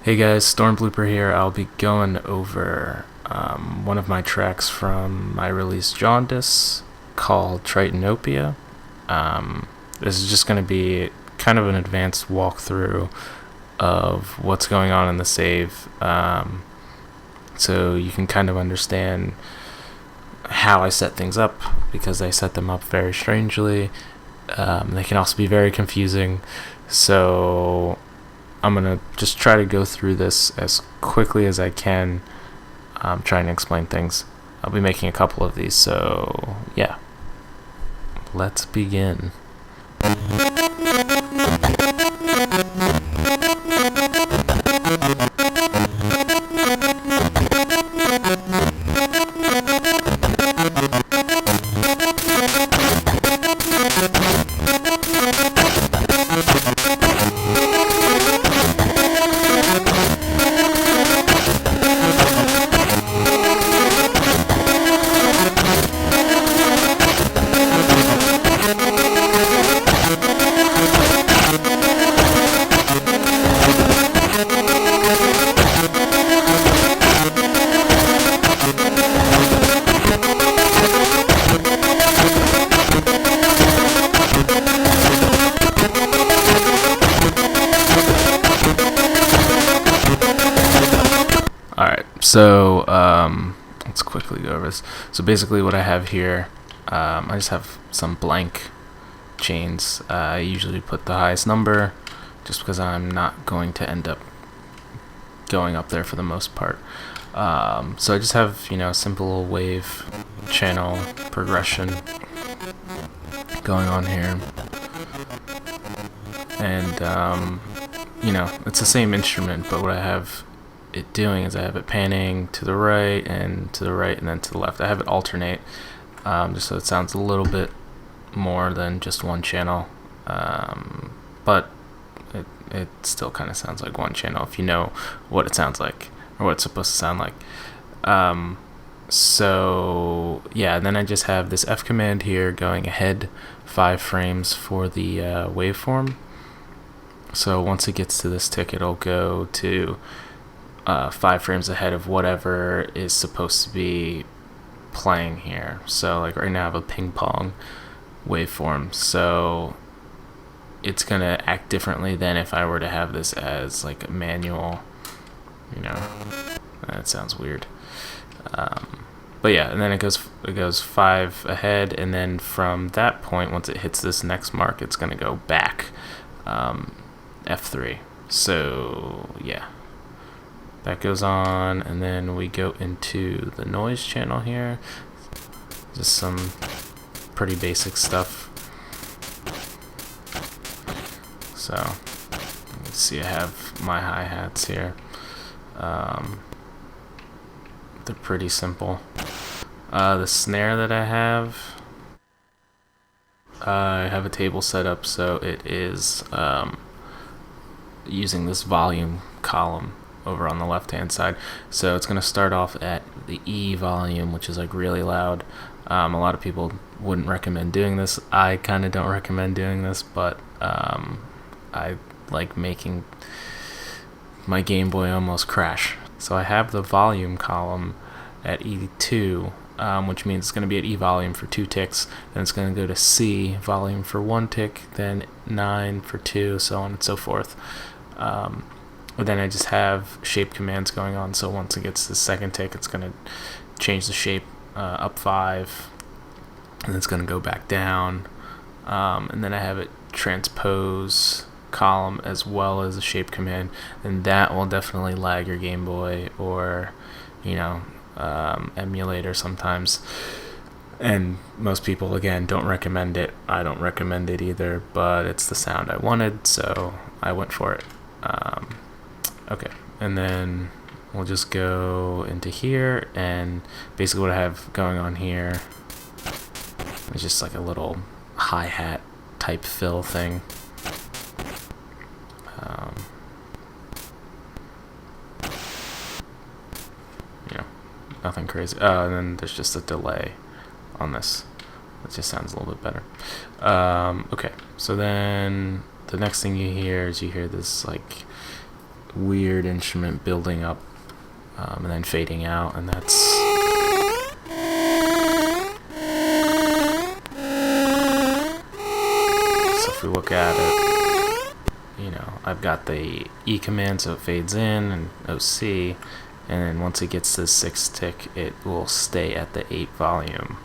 Hey guys, Blooper here. I'll be going over one of my tracks from my release Jawn-Dis called Tritanopia. This is just going to be kind of an advanced walkthrough of what's going on in the save, so you can kind of understand how I set things up, because I set them up very strangely. They can also be very confusing, so I'm going to just try to go through this as quickly as I can, trying to explain things. I'll be making a couple of these, so yeah. Let's begin. So let's quickly go over this. So basically what I have here, I just have some blank chains. I usually put the highest number just because I'm not going to end up going up there for the most part. So I just have, simple wave channel progression going on here. And, it's the same instrument, but what I have it doing is I have it panning to the right and to the right and then to the left. I have it alternate, just so it sounds a little bit more than just one channel, but it still kind of sounds like one channel if you know what it sounds like or what it's supposed to sound like. So yeah, and then I just have this F command here going ahead 5 frames for the waveform. So once it gets to this tick, it'll go to 5 frames ahead of whatever is supposed to be playing here. So like right now I have a ping pong waveform, so it's gonna act differently than if I were to have this as like a manual. That sounds weird, but yeah, and then it goes 5 ahead, and then from that point, once it hits this next mark, it's gonna go back F3. So yeah, that goes on, and then we go into the noise channel here. Just some pretty basic stuff. So let's see, I have my hi-hats here. They're pretty simple. The snare that I have a table set up, so it is using this volume column over on the left hand side. So it's going to start off at the E volume, which is like really loud. A lot of people wouldn't recommend doing this. I kind of don't recommend doing this, but I like making my Game Boy almost crash. So I have the volume column at E2, which means it's going to be at E volume for 2 ticks, then it's going to go to C volume for 1 tick, then 9 for 2, so on and so forth. But then I just have shape commands going on, so once it gets to the second tick, it's going to change the shape up 5, and it's going to go back down, and then I have it transpose column as well as a shape command, and that will definitely lag your Game Boy or emulator sometimes, and most people again don't recommend it. I don't recommend it either, but it's the sound I wanted, so I went for it. Okay, and then we'll just go into here, and basically what I have going on here is just like a little hi-hat type fill thing. Nothing crazy. And then there's just a delay on this. It just sounds a little bit better. Okay, so then the next thing you hear is this like weird instrument building up and then fading out, and that's so if we look at it, you know, I've got the E command, so it fades in, and OC, and then once it gets to the 6th tick, it will stay at the 8 volume.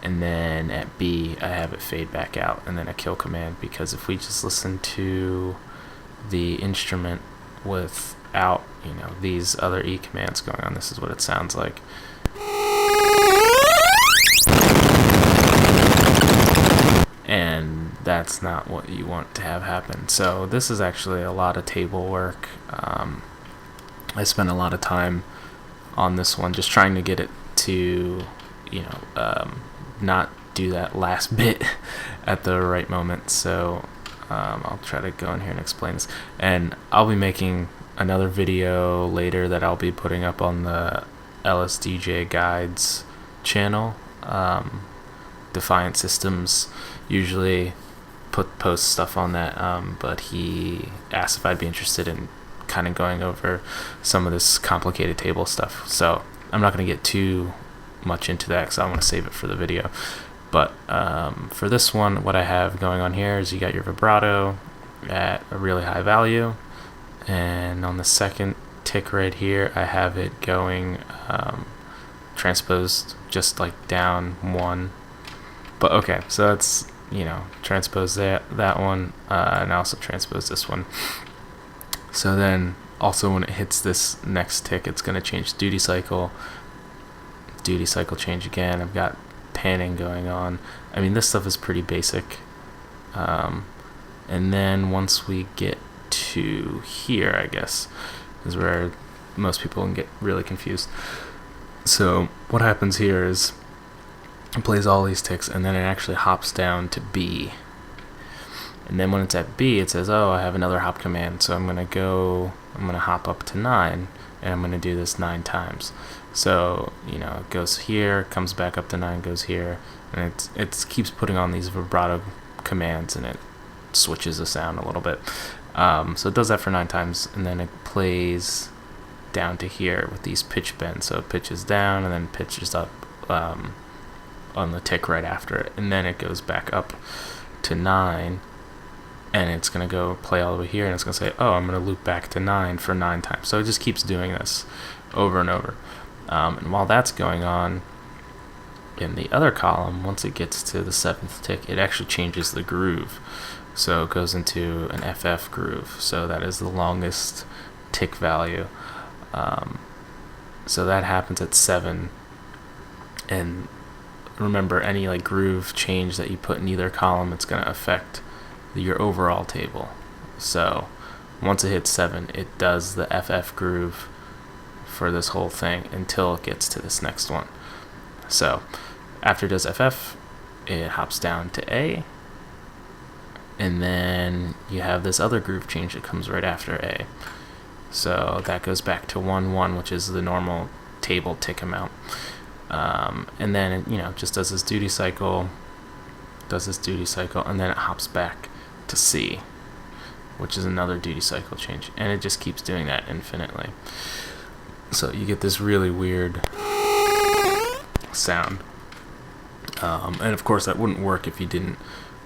And then at B, I have it fade back out, and then a kill command, because if we just listen to the instrument without, you know, these other E commands going on, this is what it sounds like. And that's not what you want to have happen. So this is actually a lot of table work. I spent a lot of time on this one just trying to get it to, you know, not do that last bit at the right moment. So I'll try to go in here and explain this, and I'll be making another video later that I'll be putting up on the LSDJ guides channel. Defiant Systems usually post stuff on that, but he asked if I'd be interested in kind of going over some of this complicated table stuff, so I'm not going to get too much into that because I want to save it for the video. But for this one, what I have going on here is you got your vibrato at a really high value, and on the 2nd tick right here I have it going transposed just like down 1. But okay, so that's, you know, transpose that one, and I also transpose this one. So then also when it hits this next tick, it's going to change duty cycle change again. I've got panning going on. I mean, this stuff is pretty basic. And then once we get to here, I guess, is where most people can get really confused. So what happens here is it plays all these ticks, and then it actually hops down to B. And then when it's at B, it says, oh, I have another hop command, so I'm going to hop up to 9, and I'm going to do this 9 times. So, you know, it goes here, comes back up to 9, goes here, and it keeps putting on these vibrato commands, and it switches the sound a little bit. So it does that for 9 times, and then it plays down to here with these pitch bends. So it pitches down and then pitches up on the tick right after it, and then it goes back up to 9, and it's going to go play all the way here, and it's going to say, oh, I'm going to loop back to 9 for 9 times. So it just keeps doing this over and over. And while that's going on, in the other column, once it gets to the 7th tick, it actually changes the groove. So it goes into an FF groove. So that is the longest tick value. So that happens at 7. And remember, any like groove change that you put in either column, it's going to affect your overall table. So once it hits 7, it does the FF groove for this whole thing until it gets to this next one. So after it does FF, it hops down to A, and then you have this other groove change that comes right after A. So that goes back to 1-1, which is the normal table tick amount. And then it, you know, just does this duty cycle, and then it hops back to C, which is another duty cycle change, and it just keeps doing that infinitely. So you get this really weird sound. And of course that wouldn't work if you didn't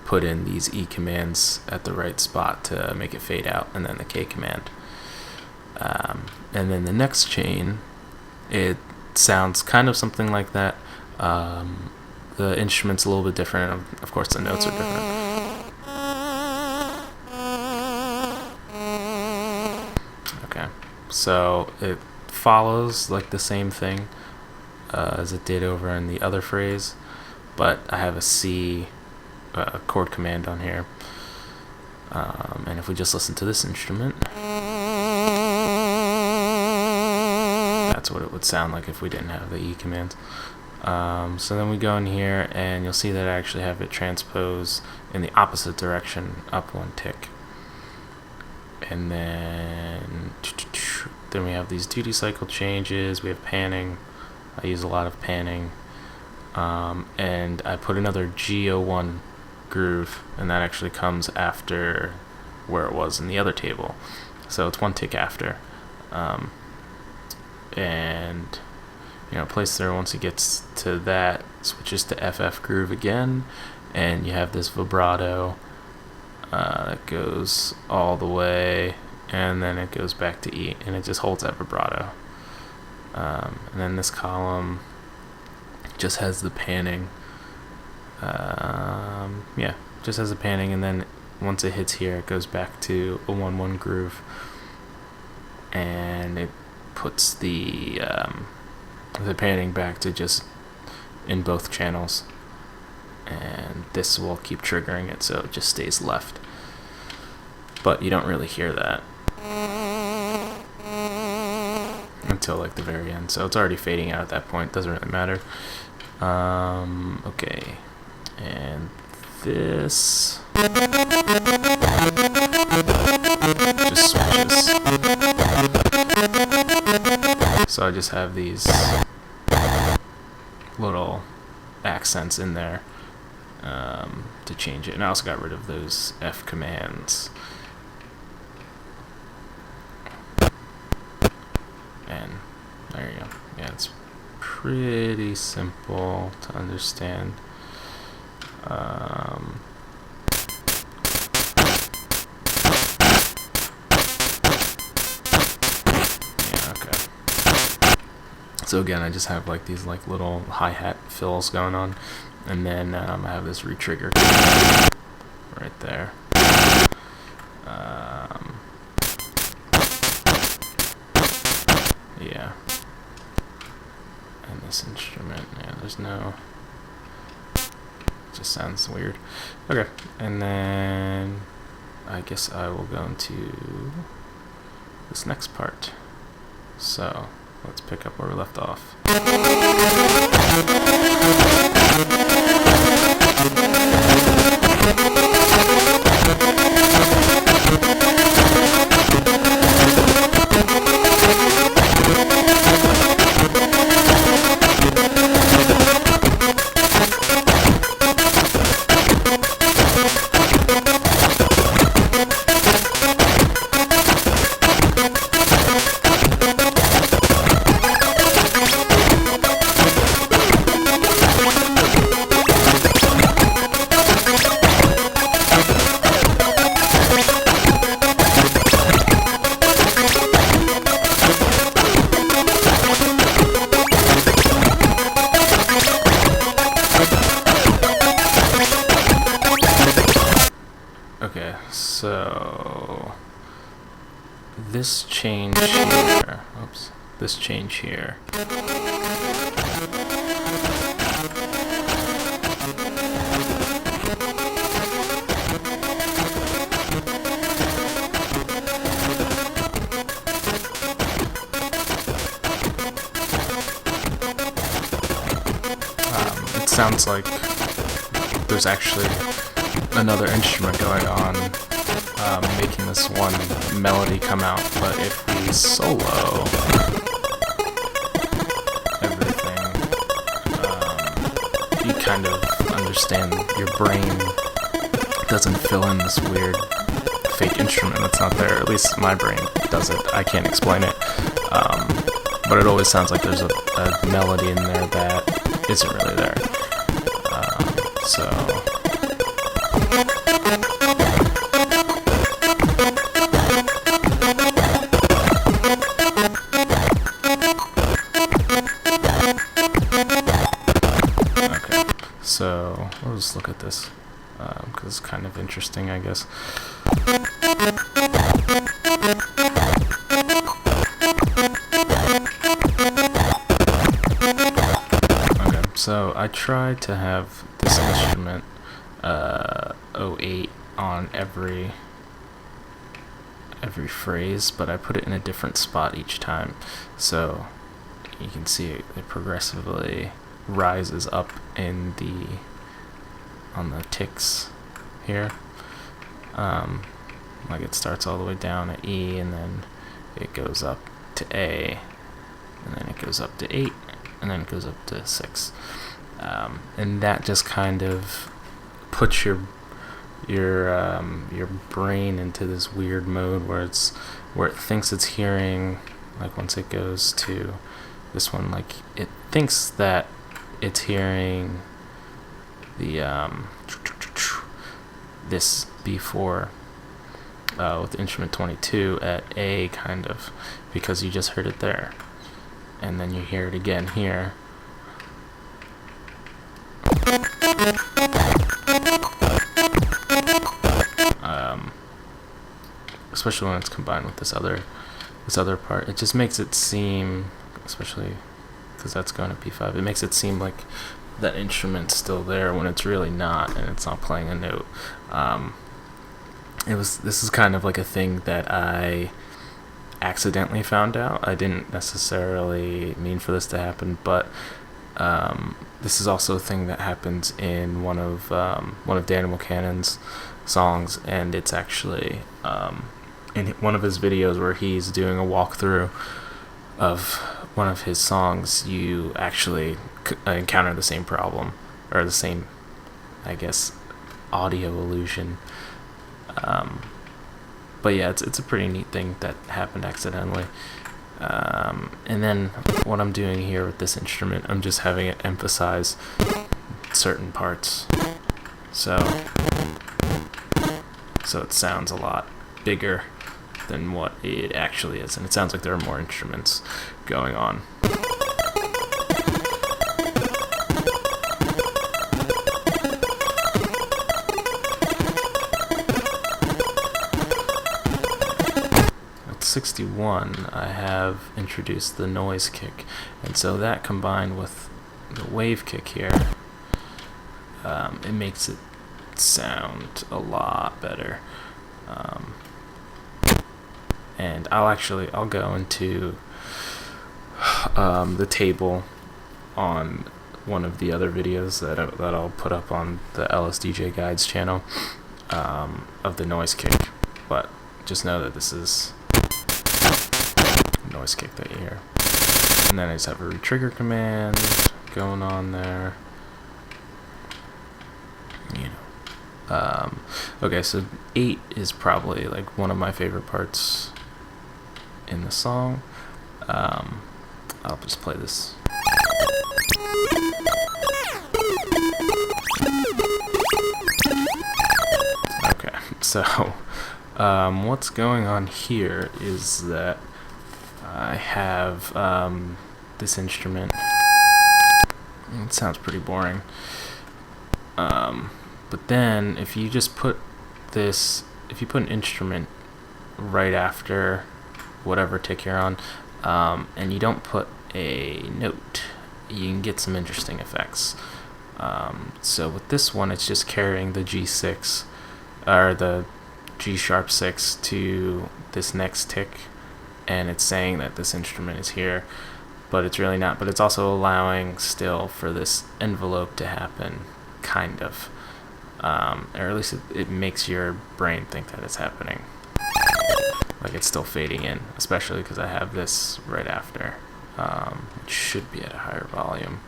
put in these E commands at the right spot to make it fade out, and then the K command. And then the next chain, it sounds kind of something like that. The instrument's a little bit different. Of course the notes are different. Okay, so it follows like the same thing as it did over in the other phrase, but I have a C chord command on here, and if we just listen to this instrument, that's what it would sound like if we didn't have the E commands. So then we go in here, and you'll see that I actually have it transpose in the opposite direction, up 1 tick. And then we have these duty cycle changes, we have panning. I use a lot of panning. And I put another G01 groove, and that actually comes after where it was in the other table. so it's one tick after. And plays through. Once it gets to that, switches to FF groove again, and you have this vibrato that goes all the way, and then it goes back to E, and it just holds that vibrato. And then this column just has the panning. Just has the panning, and then once it hits here, it goes back to a 1/1 groove, and it puts the panning back to just in both channels, and this will keep triggering it, so it just stays left. But you don't really hear that until like the very end, so it's already fading out at that point. Doesn't really matter. Okay, and this just switches. So I just have these little accents in there to change it, and I also got rid of those F commands. And there you go. Yeah, it's pretty simple to understand. So again, I just have like these like little hi-hat fills going on, and then I have this retrigger right there. Yeah, and this instrument, there's no, it just sounds weird. Okay, and then I guess I will go into this next part. So let's pick up where we left off. Okay, so this change here, this change here. It sounds like there's actually another instrument going on, making this one melody come out. But if we solo everything, you kind of understand your brain doesn't fill in this weird fake instrument that's not there. At least my brain does it. I can't explain it, but it always sounds like there's a melody in there that isn't really there. So So we'll just look at this because it's kind of interesting, I guess. Okay, so I tried to have this instrument 08 on every phrase, but I put it in a different spot each time. So you can see it progressively rises up in on the ticks here. Like it starts all the way down at E, and then it goes up to A, and then it goes up to 8, and then it goes up to 6. And that just kind of puts your your brain into this weird mode where it thinks it's hearing, like once it goes to this one, like it thinks that it's hearing the this B4 with instrument 22 at A, kind of, because you just heard it there, and then you hear it again here. Especially when it's combined with this other part, it just makes it seem, especially because that's going to P5, it makes it seem like that instrument's still there when it's really not, and it's not playing a note. This is kind of like a thing that I accidentally found out. I didn't necessarily mean for this to happen, but this is also a thing that happens in one of Daniel Buchanan's songs, and it's actually in one of his videos where he's doing a walkthrough of one of his songs. You actually encounter the same problem, or the same, I guess, audio illusion. But yeah, it's a pretty neat thing that happened accidentally. And then what I'm doing here with this instrument, I'm just having it emphasize certain parts, so it sounds a lot bigger than what it actually is, and it sounds like there are more instruments going on. At 61, I have introduced the noise kick, and so that combined with the wave kick here, it makes it sound a lot better. And I'll go into the table on one of the other videos that I'll put up on the LSDJ Guides channel of the noise kick, but just know that this is noise kick that you hear. And then I just have a retrigger command going on there. Okay, so 8 is probably like one of my favorite parts in the song. I'll just play this. Okay, so what's going on here is that I have this instrument. It sounds pretty boring. But then if you just put an instrument right after whatever tick you're on, and you don't put a note, you can get some interesting effects. So with this one, it's just carrying the G6, or the G sharp 6 to this next tick, and it's saying that this instrument is here, but it's really not. But it's also allowing still for this envelope to happen, kind of. Or at least it makes your brain think that it's happening. Like it's still fading in, especially because I have this right after. It should be at a higher volume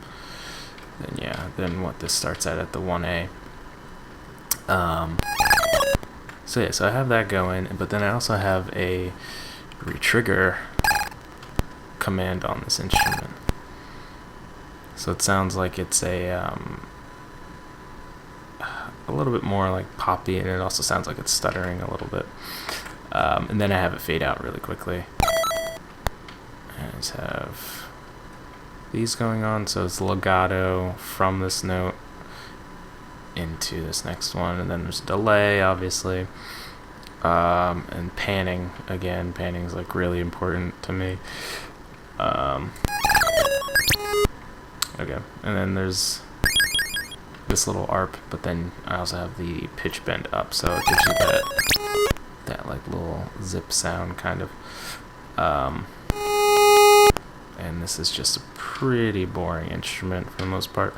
than what this starts at the 1A. So I have that going, but then I also have a retrigger command on this instrument. So it sounds like it's a little bit more like poppy, and it also sounds like it's stuttering a little bit. And then I have it fade out really quickly. I just have these going on, so it's legato from this note into this next one, and then there's a delay, obviously, and panning. Again, panning is like really important to me. Okay, and then there's this little arp, but then I also have the pitch bend up, so it gives you that like little zip sound, kind of. And this is just a pretty boring instrument for the most part.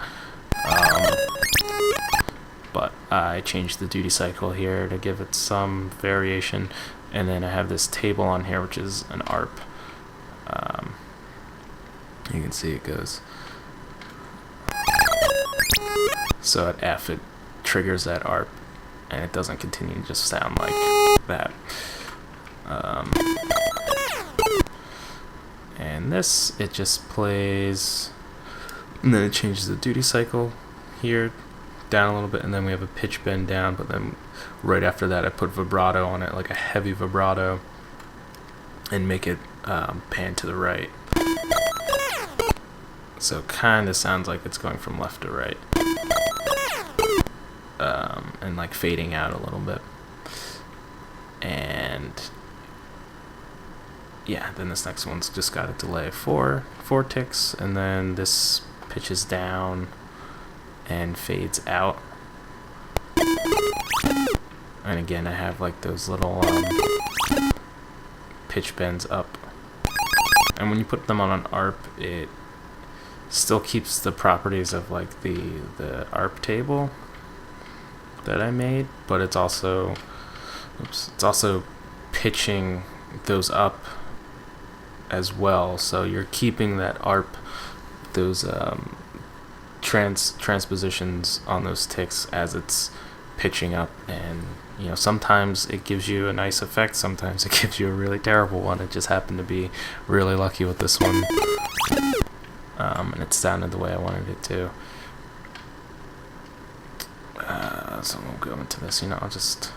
But I changed the duty cycle here to give it some variation, and then I have this table on here, which is an arp. You can see it goes. So at F, it triggers that arp, and it doesn't continue to just sound like that. And this, it just plays, and then it changes the duty cycle here down a little bit, and then we have a pitch bend down, but then right after that I put vibrato on it, like a heavy vibrato, and make it pan to the right. So it kind of sounds like it's going from left to right, and like fading out a little bit. And yeah, then this next one's just got a delay of four ticks, and then this pitches down and fades out. And again, I have like those little pitch bends up. And when you put them on an ARP, it still keeps the properties of like the ARP table that I made, but it's also pitching those up as well. So you're keeping that ARP, those transpositions on those ticks as it's pitching up, and you know, sometimes it gives you a nice effect, sometimes it gives you a really terrible one. It just happened to be really lucky with this one, and it sounded the way I wanted it to. So we'll go into this, you know, I'll just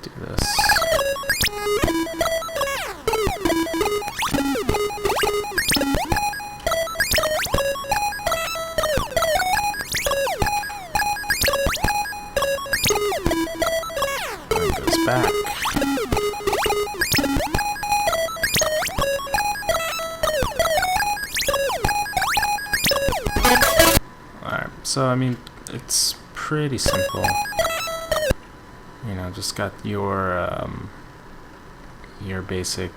do this. Back. Alright, so I mean, it's pretty simple. You know, just got your basic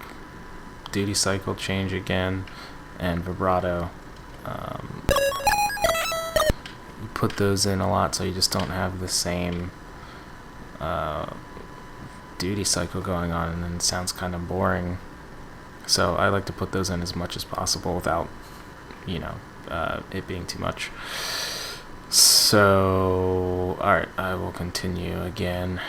duty cycle change again, and vibrato. You put those in a lot so you just don't have the same duty cycle going on, and then it sounds kind of boring. So I like to put those in as much as possible without, you know, it being too much. So, alright, I will continue again.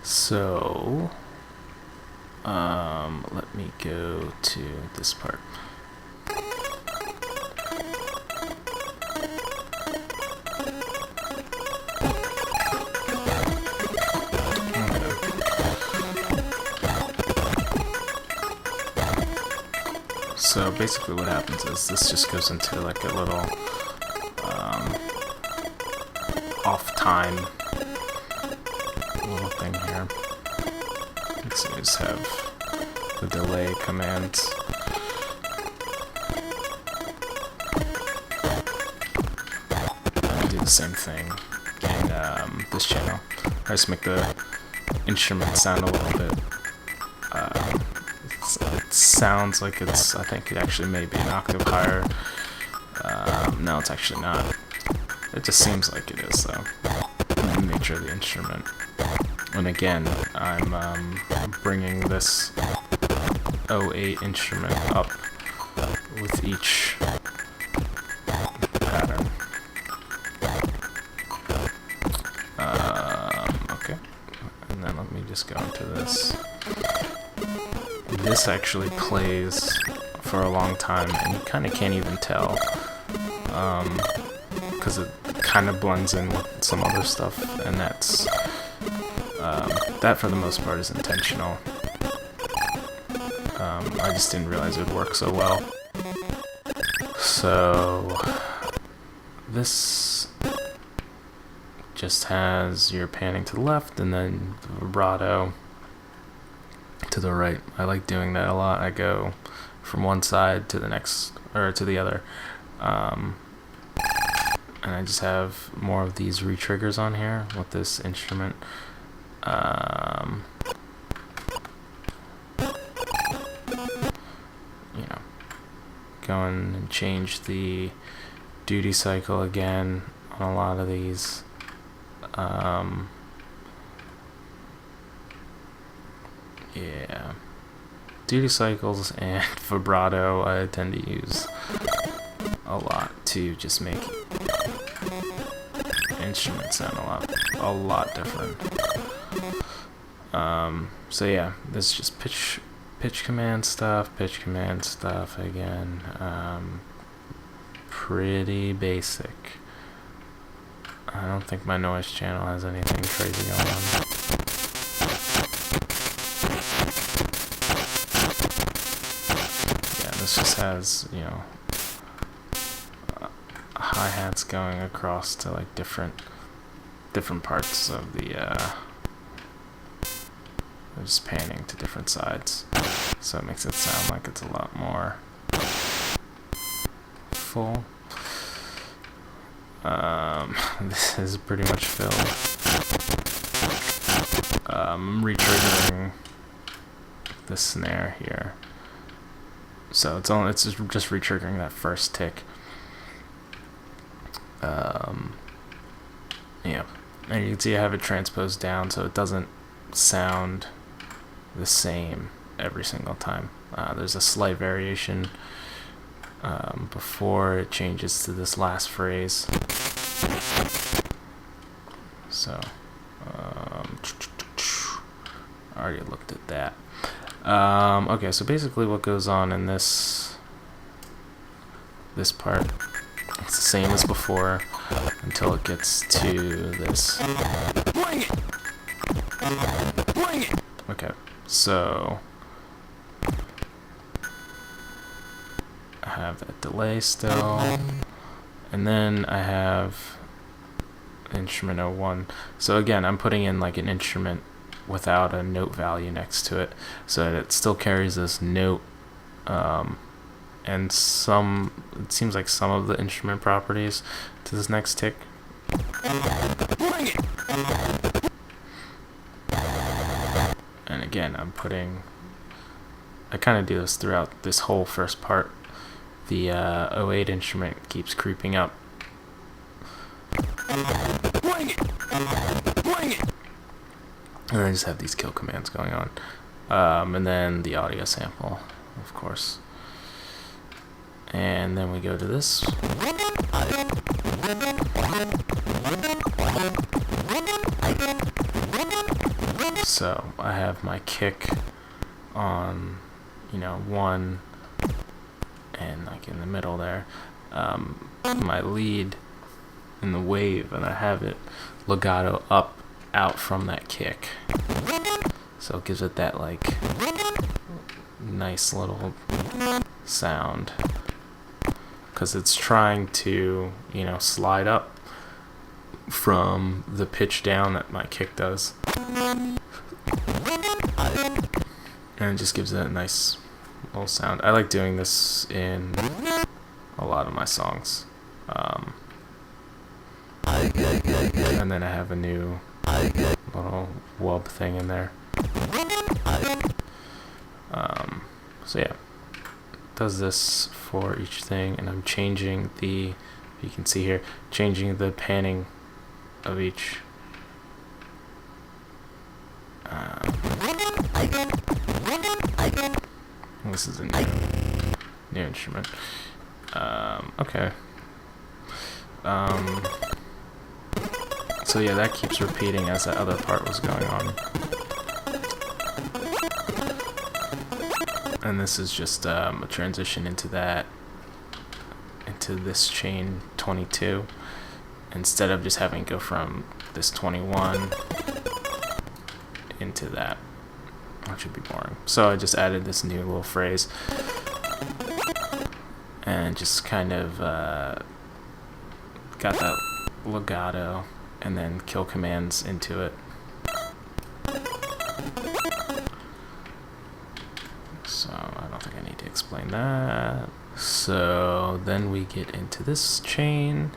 So, let me go to this part. So basically what happens is this just goes into like a little off time little thing here. So we just have the delay command. I do the same thing in this channel. I just make the instrument sound a little bit sounds like it's, I think it actually may be an octave higher. No, it's actually not. It just seems like it is, though, the nature of the instrument. And again, I'm bringing this 08 instrument up with each pattern. Okay, and then let me just go into this. This actually plays for a long time, and you kind of can't even tell, because it kind of blends in with some other stuff, and that's that for the most part is intentional. I just didn't realize it would work so well. So this just has your panning to the left and then the vibrato to the right. I like doing that a lot. I go from one side to the next, or to the other. And I just have more of these re-triggers on here with this instrument. You know, go in and change the duty cycle again on a lot of these. Yeah, duty cycles and vibrato I tend to use a lot to just make instruments sound a lot different. So yeah, this is just pitch command stuff again. Pretty basic. I don't think my noise channel has anything crazy going on. Yeah, this just has, you know, hi-hats going across to like different parts of the just panning to different sides, so it makes it sound like it's a lot more full. This is pretty much filled. I'm re-triggering the snare here, so it's just re-triggering that first tick. Yeah, and you can see I have it transposed down so it doesn't sound the same every single time. There's a slight variation before it changes to this last phrase. So, I already looked at that. Okay, so basically what goes on in this part, it's the same as before until it gets to this. Okay, so I have that delay still, and then I have instrument 01. So again, I'm putting in like an instrument without a note value next to it, so that it still carries this note, and it seems like some of the instrument properties to this next tick. And again, I kind of do this throughout this whole first part. The 08 instrument keeps creeping up. And I just have these kill commands going on. And then the audio sample, of course. And then we go to this. So I have my kick on, 1 and like in the middle there. My lead in the wave, and I have it legato up out from that kick. So it gives it that like nice little sound, because it's trying to, slide up from the pitch down that my kick does. And it just gives it a nice little sound. I like doing this in a lot of my songs. And then I have a new little wub thing in there. So yeah, does this for each thing, and I'm changing the, you can see here, changing the panning of each. This is a new instrument. Okay. So yeah, that keeps repeating as that other part was going on. And this is just a transition into this chain 22, instead of just having to go from this 21 into that, which would be boring. So I just added this new little phrase and just kind of got that legato and then kill commands into it. So I don't think I need to explain that. So then we get into this chain.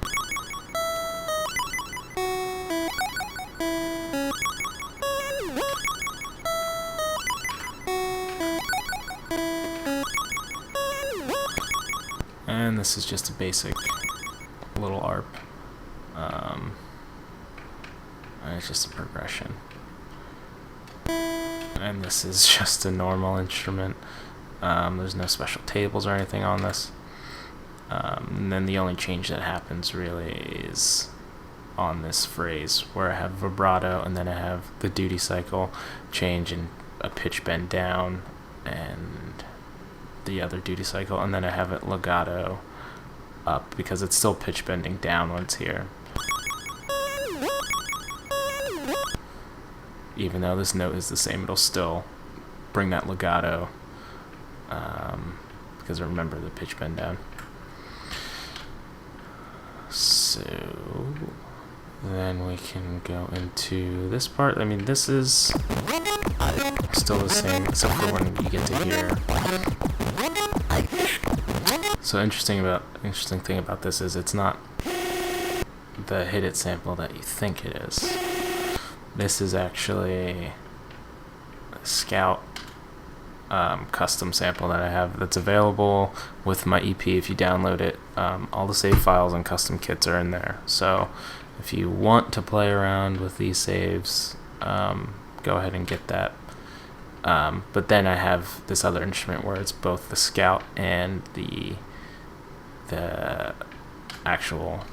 And this is just a basic little ARP. And it's just a progression. And this is just a normal instrument. There's no special tables or anything on this. And then the only change that happens really is on this phrase where I have vibrato, and then I have the duty cycle change and a pitch bend down and the other duty cycle, and then I have it legato up because it's still pitch bending down once here. Even though this note is the same, it'll still bring that legato because remember the pitch bend down. So then we can go into this part. I mean, this is still the same except for when you get to here. So interesting thing about this is it's not the hit it sample that you think it is. This is actually a Scout custom sample that I have that's available with my EP if you download it. All the save files and custom kits are in there. So if you want to play around with these saves, go ahead and get that. But then I have this other instrument where it's both the Scout and the actual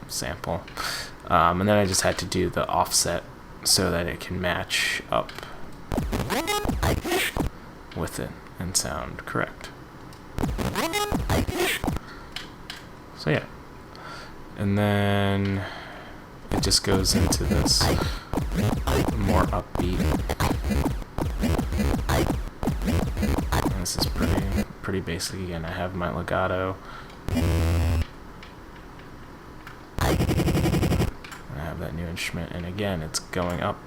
sample. And then I just had to do the offset so that it can match up with it and sound correct. So yeah. And then it just goes into this more upbeat. And this is pretty basic again. I have my legato. That new instrument, and again it's going up.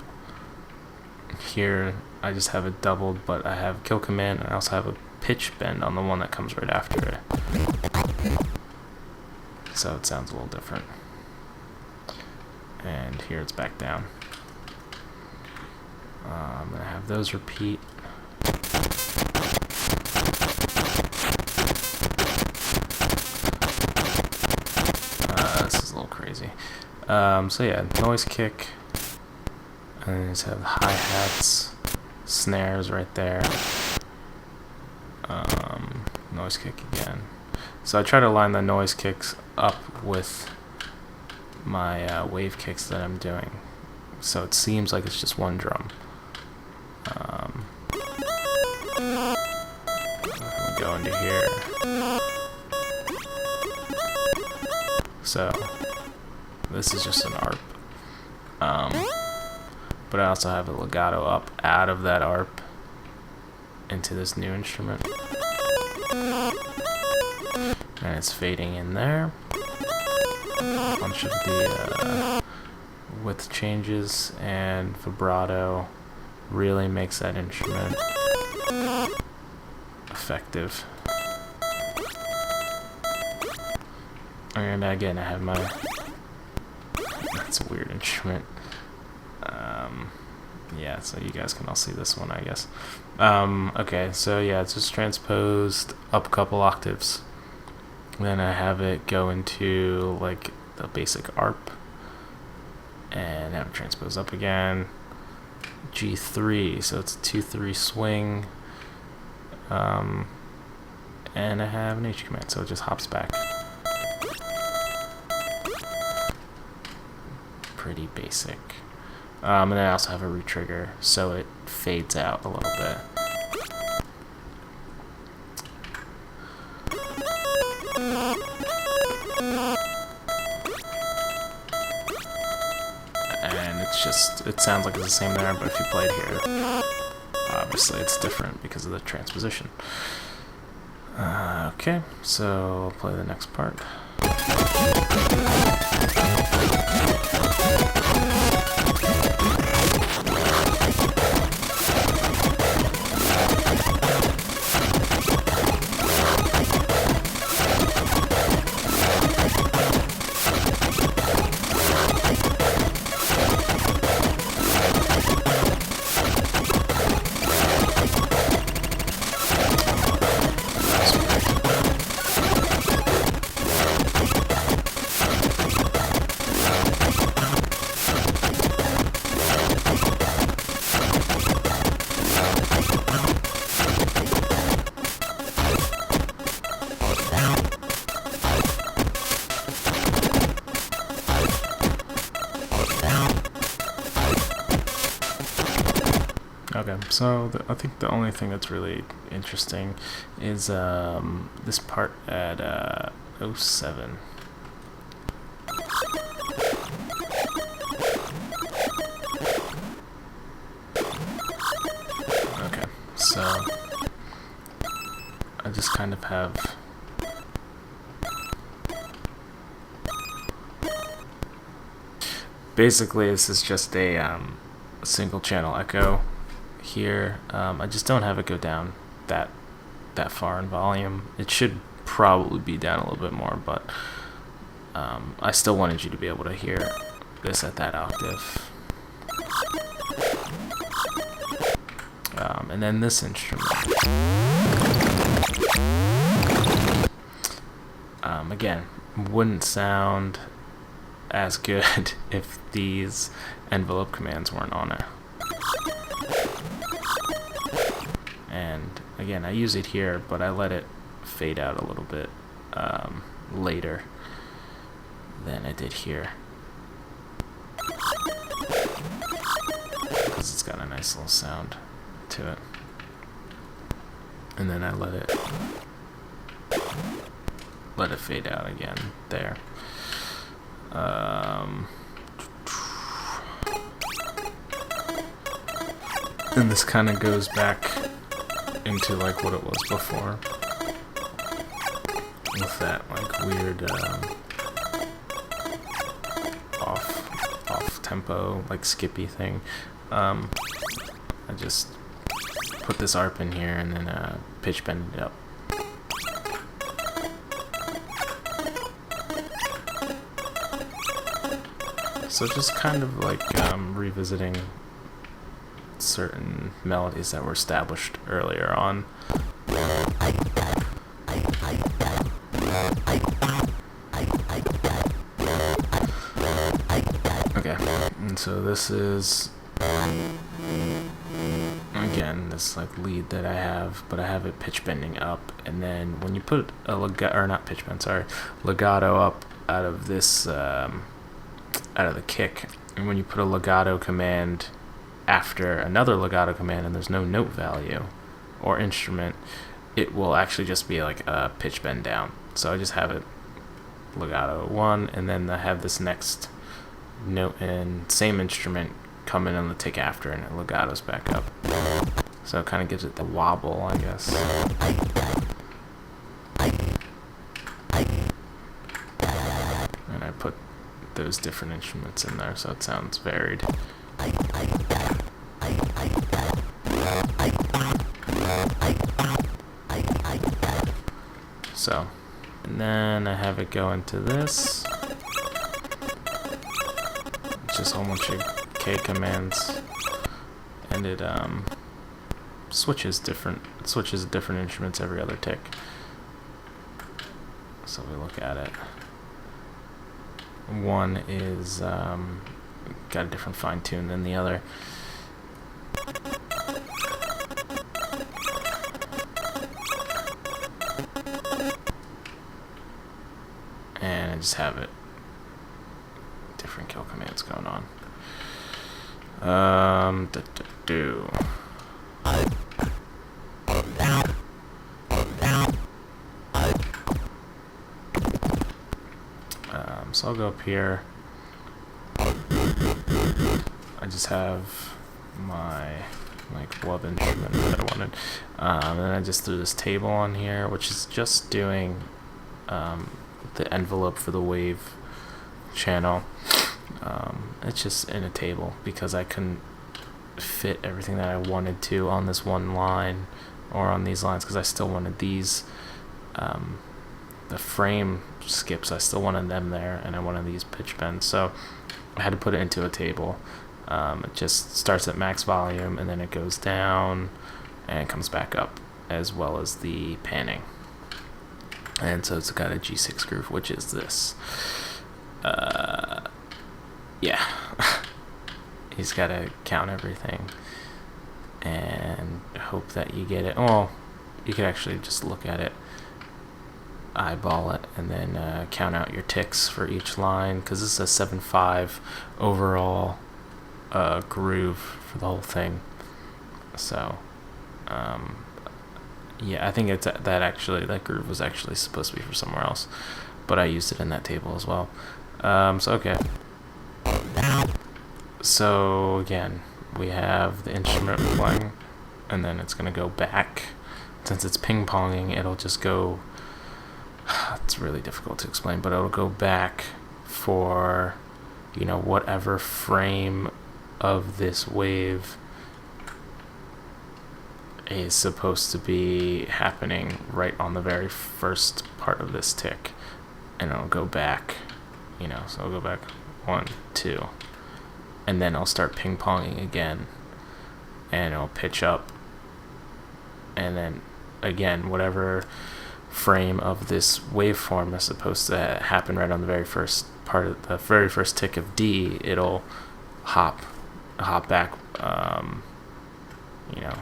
Here I just have it doubled, but I have kill command, and I also have a pitch bend on the one that comes right after it, so it sounds a little different. And here it's back down. I'm gonna have those repeat. This is a little crazy. So yeah, noise kick, and then just have hi-hats, snares right there, noise kick again. So I try to line the noise kicks up with my wave kicks that I'm doing, so it seems like it's just one drum. Go into here. So this is just an ARP. But I also have a legato up out of that ARP into this new instrument. And it's fading in there. A bunch of the width changes and vibrato really makes that instrument effective. And again, I have my... That's a weird instrument. Yeah, so you guys can all see this one, I guess. Okay, so yeah, it's just transposed up a couple octaves. Then I have it go into like the basic ARP, and have it transpose up again. G3, so it's a 2-3 swing. And I have an H command, so it just hops back. Pretty basic. And I also have a retrigger, so it fades out a little bit. And it's just, it sounds like it's the same there, but if you play it here, obviously it's different because of the transposition. Okay, so I'll play the next part. Okay, so I think the only thing that's really interesting is this part at 07. Okay, so I just kind of have basically this is just a single channel echo here. I just don't have it go down that far in volume. It should probably be down a little bit more, but I still wanted you to be able to hear this at that octave. And then this instrument. Again, wouldn't sound as good if these envelope commands weren't on it. And again, I use it here, but I let it fade out a little bit later than I did here, because it's got a nice little sound to it. And then I let it fade out again there. And this kind of goes back into like what it was before, with that like weird off tempo like skippy thing. I just put this ARP in here and then pitch bend it up. So just kind of like revisiting certain melodies that were established earlier on. Okay, and so this is again this like lead that I have, but I have it pitch bending up, and then when you put a legato up out of this out of the kick, and when you put a legato command after another legato command and there's no note value or instrument, it will actually just be like a pitch bend down. So I just have it legato 1, and then I have this next note and same instrument come in on the tick after, and it legatos back up. So it kind of gives it the wobble, I guess. And I put those different instruments in there so it sounds varied. So, and then I have it go into this. It's just a whole bunch of K commands. and it switches different instruments every other tick. So we look at it. One is got a different fine tune than the other. And I just have it. Different kill commands going on. So I'll go up here. I just have my glove instrument that I wanted. And then I just threw this table on here, which is just doing the envelope for the wave channel. It's just in a table because I couldn't fit everything that I wanted to on this one line or on these lines, because I still wanted these the frame skips, I still wanted them there, and I wanted these pitch bends, so I had to put it into a table. It just starts at max volume and then it goes down and comes back up, as well as the panning. And so it's got a G6 groove, which is this. Yeah. He's got to count everything and hope that you get it. Well, you could actually just look at it, eyeball it, and then count out your ticks for each line, because this is a 7/5 overall groove for the whole thing. So yeah, I think it's that groove was actually supposed to be for somewhere else, but I used it in that table as well. So okay, so again we have the instrument playing, and then it's gonna go back. Since it's ping-ponging, it'll just go, it's really difficult to explain, but it'll go back for, you know, whatever frame of this wave is supposed to be happening right on the very first part of this tick, and it'll go back, you know, so I'll go back 1, 2, and then I'll start ping-ponging again, and it'll pitch up, and then again whatever frame of this waveform is supposed to happen right on the very first part of the very first tick of D, it'll hop back, you know,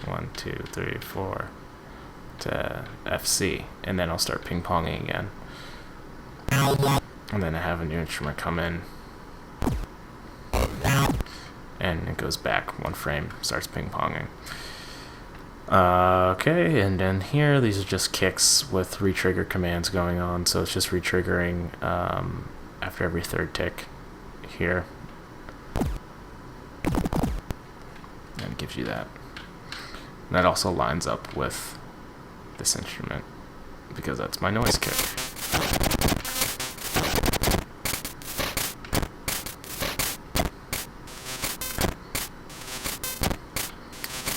1, 2, 3, 4 to FC, and then I'll start ping-ponging again, and then I have a new instrument come in, and it goes back one frame, starts ping-ponging. Okay, and then here, these are just kicks with re-trigger commands going on, so it's just re-triggering after every third tick here, and it gives you that. And that also lines up with this instrument, because that's my noise kick.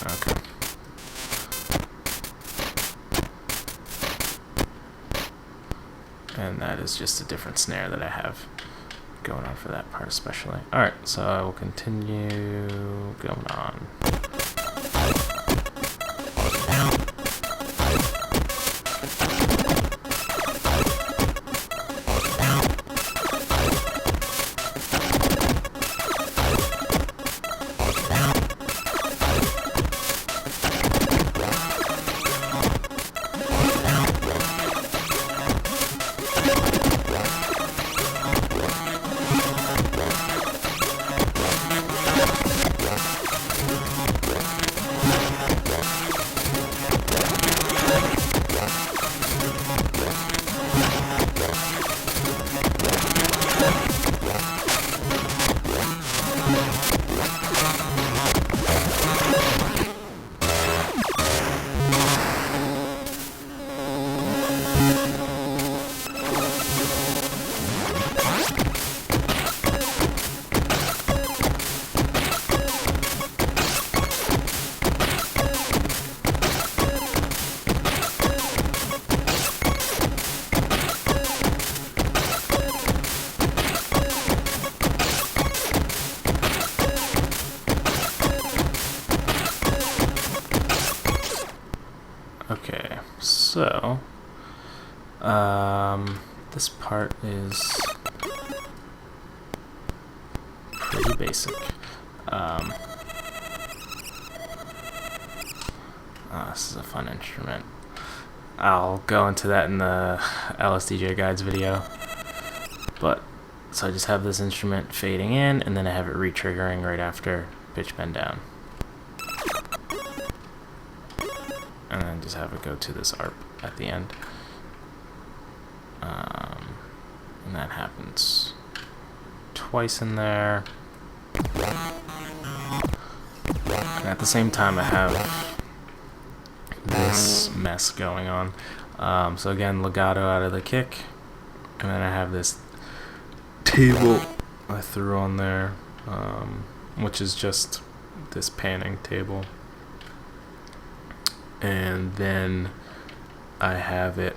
Okay. And that is just a different snare that I have going on for that part especially. Alright, so I will continue going on. So, this part is pretty basic. This is a fun instrument. I'll go into that in the LSDJ guides video. But, so I just have this instrument fading in, and then I have it re-triggering right after pitch bend down. And then just have it go to this ARP at the end. And that happens twice in there. And at the same time I have this mess going on. So again, legato out of the kick. And then I have this table I threw on there, which is just this panning table. And then I have it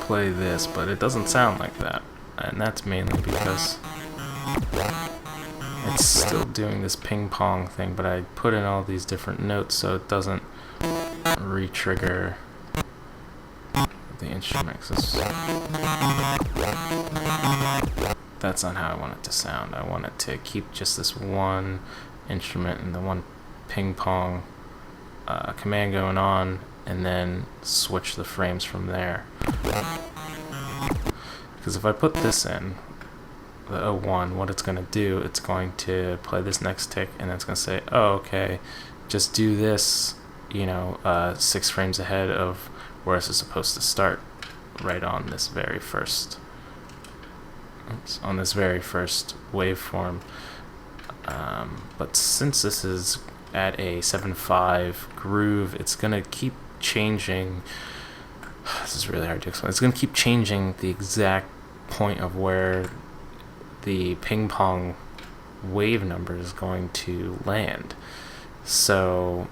play this, but it doesn't sound like that. And that's mainly because it's still doing this ping pong thing, but I put in all these different notes so it doesn't re-trigger the instrument. That's not how I want it to sound. I want it to keep just this one instrument and the one ping pong command going on, and then switch the frames from there. Because if I put this in, the 01, what it's going to do, it's going to play this next tick, and it's going to say, oh, okay, just do this, 6 frames ahead of where this is supposed to start, right on this very first, waveform. But since this is at a 7/5 groove, it's going to keep changing. This is really hard to explain. It's going to keep changing the exact point of where the ping pong wave number is going to land. So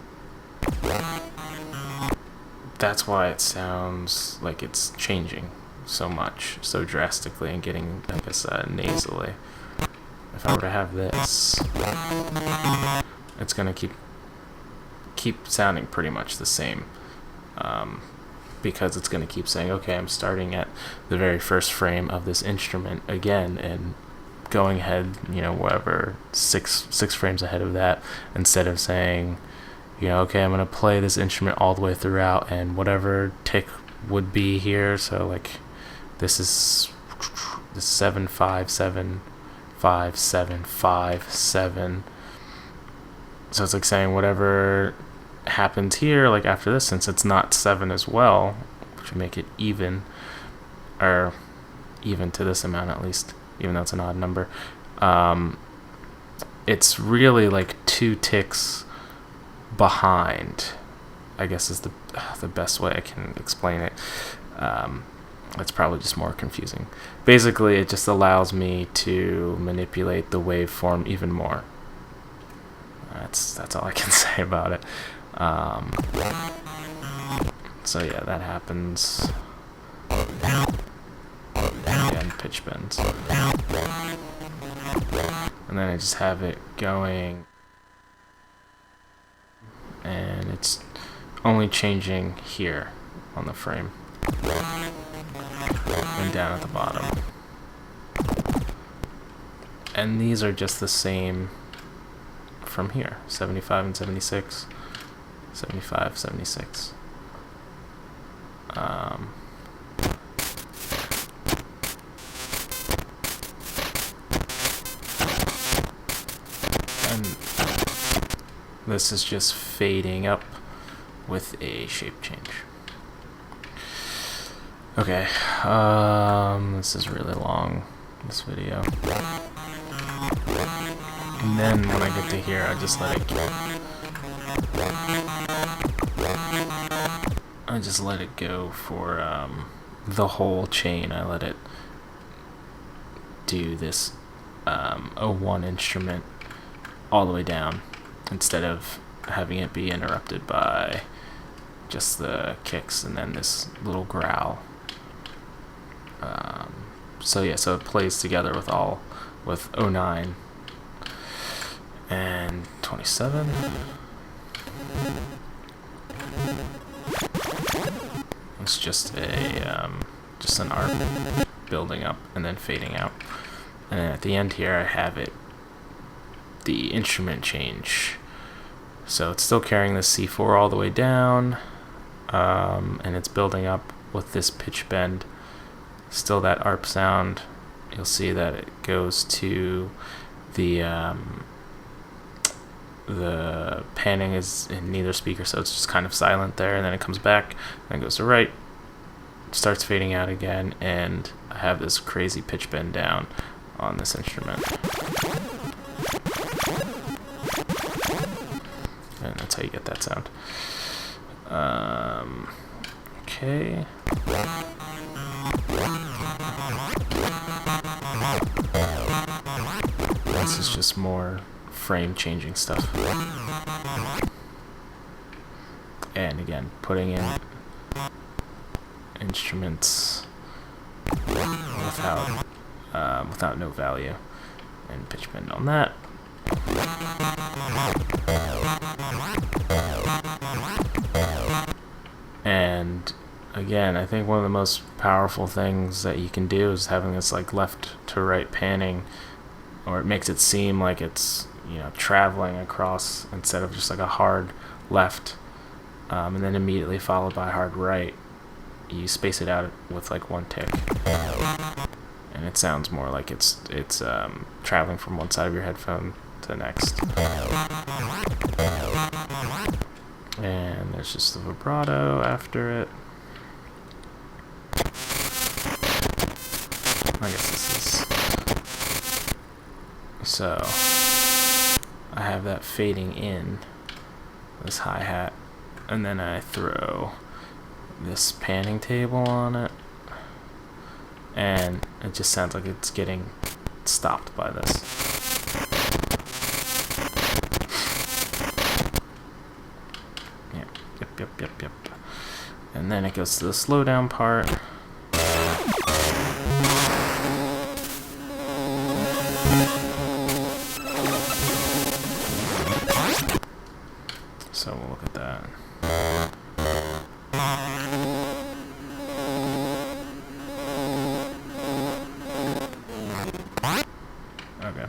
that's why it sounds like it's changing so much, so drastically, and getting, I guess, nasally. If I were to have this, it's going to keep sounding pretty much the same, because it's going to keep saying, okay, I'm starting at the very first frame of this instrument again, and going ahead, whatever, six frames ahead of that, instead of saying, okay, I'm going to play this instrument all the way throughout, and whatever tick would be here, so like this is 7 5 7 5 7 5 7. So it's like saying whatever happens here, like after this, since it's not 7 as well, which would make it even, or even to this amount at least, even though it's an odd number, it's really like 2 ticks behind, I guess is the best way I can explain it. It's probably just more confusing. Basically, it just allows me to manipulate the waveform even more. That's all I can say about it. So yeah, that happens. Again, pitch bends. And then I just have it going, and it's only changing here on the frame and down at the bottom. And these are just the same from here, 75 and 76, 75, 76. And this is just fading up with a shape change. Okay, this is really long, this video. And then when I get to here, I just let it go. I just let it go for the whole chain. I let it do this 01 instrument all the way down, instead of having it be interrupted by just the kicks and then this little growl. So yeah, so it plays together with 09 and 27. It's just an arc building up and then fading out. And then at the end here, I have the instrument change. So it's still carrying this C4 all the way down, and it's building up with this pitch bend. Still that ARP sound. You'll see that it goes to the panning is in neither speaker, so it's just kind of silent there, and then it comes back, and it goes to right, starts fading out again, and I have this crazy pitch bend down on this instrument. And that's how you get that sound. Okay. This is just more frame changing stuff. And again, putting in instruments without no value, and pitch bend on that. And again, I think one of the most powerful things that you can do is having this like left to right panning, or it makes it seem like it's, you know, traveling across instead of just like a hard left, and then immediately followed by hard right. You space it out with like one tick, and it sounds more like it's traveling from one side of your headphone to the next. And there's just the vibrato after it. I guess this is... So, I have that fading in, this hi-hat, and then I throw this panning table on it, and it just sounds like it's getting stopped by this. Yep. And then it goes to the slowdown part. So we'll look at that. Okay.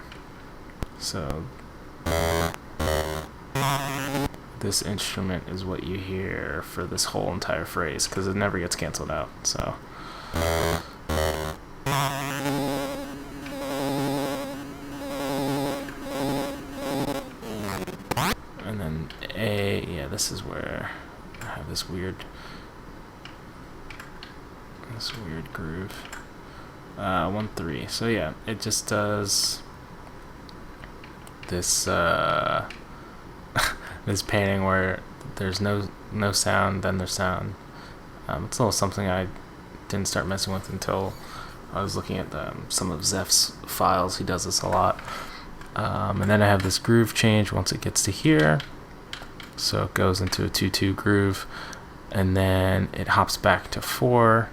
So this instrument is what you hear for this whole entire phrase, because it never gets canceled out. So and then yeah, this is where I have this weird groove. 1-3. So yeah, it just does this this panning where there's no sound, then there's sound. It's a little something I didn't start messing with until I was looking at some of Zeph's files. He does this a lot. And then I have this groove change once it gets to here. So it goes into a 2-2 groove, and then it hops back to 4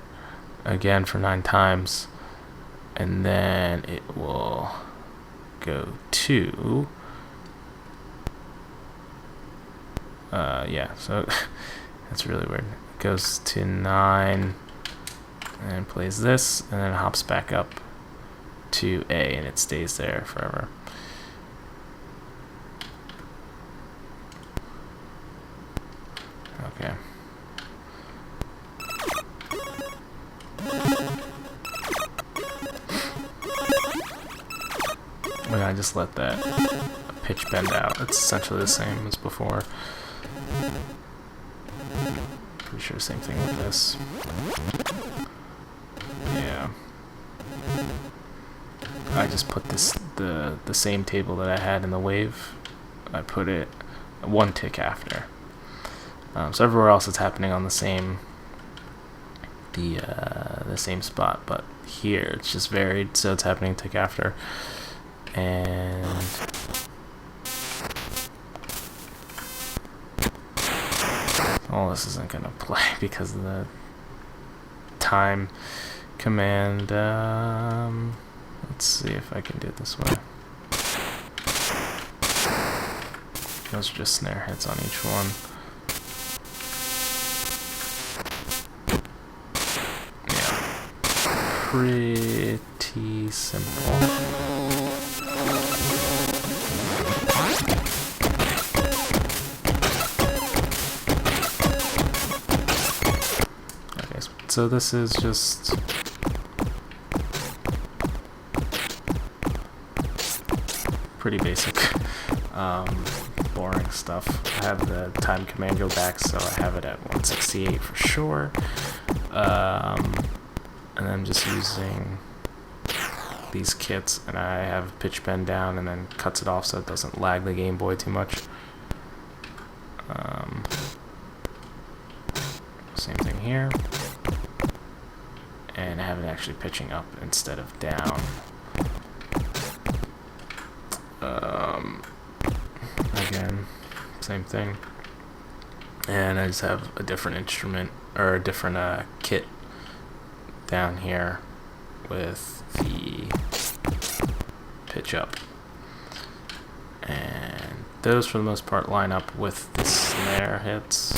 again for 9 times, and then it will go to yeah, so that's really weird. It goes to 9 and plays this, and then it hops back up to A, and it stays there forever. Okay. And I just let that pitch bend out. It's essentially the same as before. Pretty sure same thing with this. Yeah. I just put the same table that I had in the wave. I put it one tick after. So everywhere else it's happening on the same spot, but here it's just varied, so it's happening tick after. And all this isn't gonna play because of the time command. Let's see if I can do it this way. Those are just snare hits on each one. pretty simple. Okay, so this is just pretty basic, boring stuff. I have the time command go back, so I have it at 168 for sure. And I'm just using these kits, and I have pitch bend down and then cuts it off so it doesn't lag the Game Boy too much. Same thing here, and I have it actually pitching up instead of down. Again, same thing, and I just have a different instrument or a different kit down here with the pitch up, and those for the most part line up with the snare hits.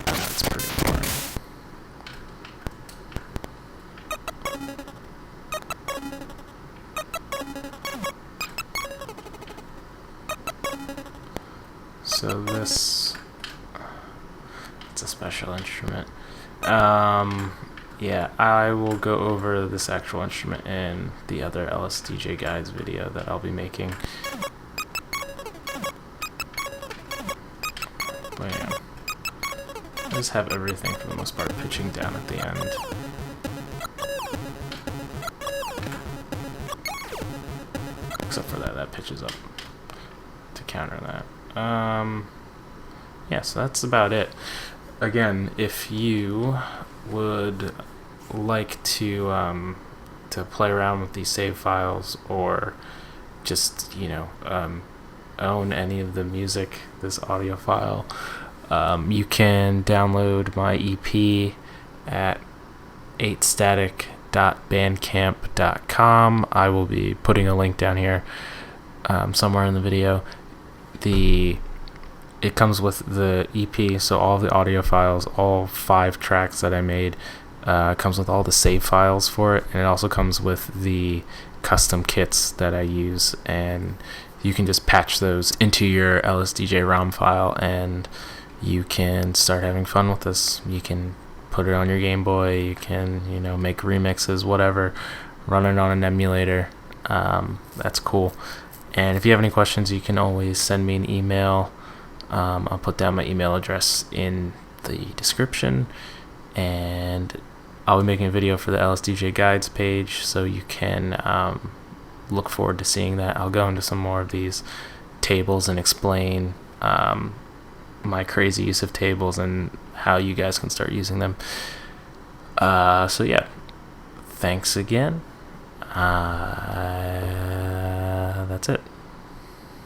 And that's pretty boring. So this, it's a special instrument. Yeah, I will go over this actual instrument in the other LSDJ guides video that I'll be making. But yeah, I just have everything for the most part pitching down at the end. Except for that pitches up to counter that. Yeah, so that's about it. Again, if you would like to play around with these save files, or just, you know, own any of the music, this audio file, you can download my EP at 8static.bandcamp.com. I will be putting a link down here somewhere in the video. It comes with the EP, so all the audio files, all 5 tracks that I made, comes with all the save files for it, and it also comes with the custom kits that I use, and you can just patch those into your LSDJ ROM file, and you can start having fun with this. You can put it on your Game Boy, you can, you know, make remixes, whatever, run it on an emulator. That's cool. And if you have any questions, you can always send me an email. I'll put down my email address in the description, and I'll be making a video for the LSDJ guides page, so you can look forward to seeing that. I'll go into some more of these tables and explain my crazy use of tables and how you guys can start using them. So yeah, thanks again.